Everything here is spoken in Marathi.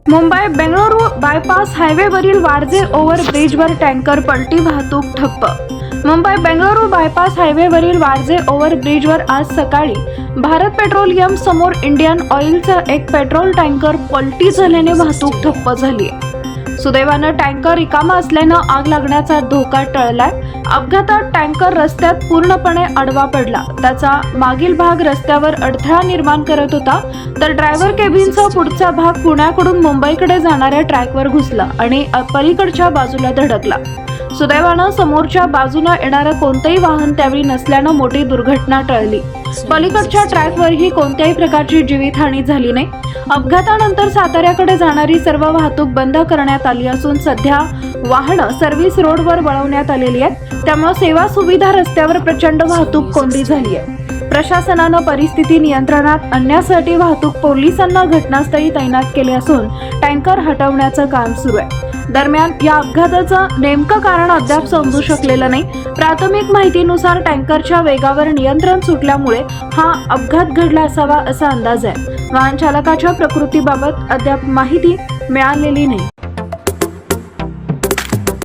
मुंबई बेंगळुरू बायपास हायवेवरील वारजे ओव्हरब्रिजवर टँकर पलटी, वाहतूक ठप्प। मुंबई बेंगळुरू बायपास हायवेवरील वारजे ओव्हरब्रिजवर आज सकाळी भारत पेट्रोलियम समोर इंडियन ऑइलचा एक पेट्रोल टँकर पलटी झाल्याने वाहतूक ठप्प झाली आहे। सुदैवानं टँकर रिकामा असल्यानं आग लागण्याचा धोका टळलाय। अपघातात टँकर रस्त्यात पूर्णपणे आडवा पडला, त्याचा मागील भाग रस्त्यावर अडथळा निर्माण करत होता, तर ड्रायव्हर केबिनचा पुढचा भाग पुण्याकडून मुंबईकडे जाणाऱ्या ट्रॅकवर घुसला आणि पलीकडच्या बाजूला धडकला। सुदैवानं समोरच्या बाजूने येणारं कोणतेही वाहन त्यावेळी नसल्यानं मोठी दुर्घटना टळली। पलीकडच्या ट्रॅकवरही कोणत्याही प्रकारची जीवितहानी झाली नाही। अपघातानंतर साताऱ्याकडे जाणारी सर्व वाहतूक बंद करण्यात आली असून सध्या वाहनं सर्व्हिस रोडवर वळवण्यात आलेली आहेत, त्यामुळे सेवा सुविधा रस्त्यावर प्रचंड वाहतूक कोंडी झाली आहे। प्रशासनानं परिस्थिती नियंत्रणात आणण्यासाठी वाहतूक पोलिसांना घटनास्थळी तैनात केले असून टँकर हटवण्याचं काम सुरू आहे। दरम्यान या अपघाताचं नेमकं कारण अद्याप समजू शकलेलं नाही। प्राथमिक माहितीनुसार टँकरच्या वेगावर नियंत्रण सुटल्यामुळे हा अपघात घडला असावा असा अंदाज आहे। वाहन चालकाच्या प्रकृतीबाबत अद्याप माहिती मिळालेली नाही।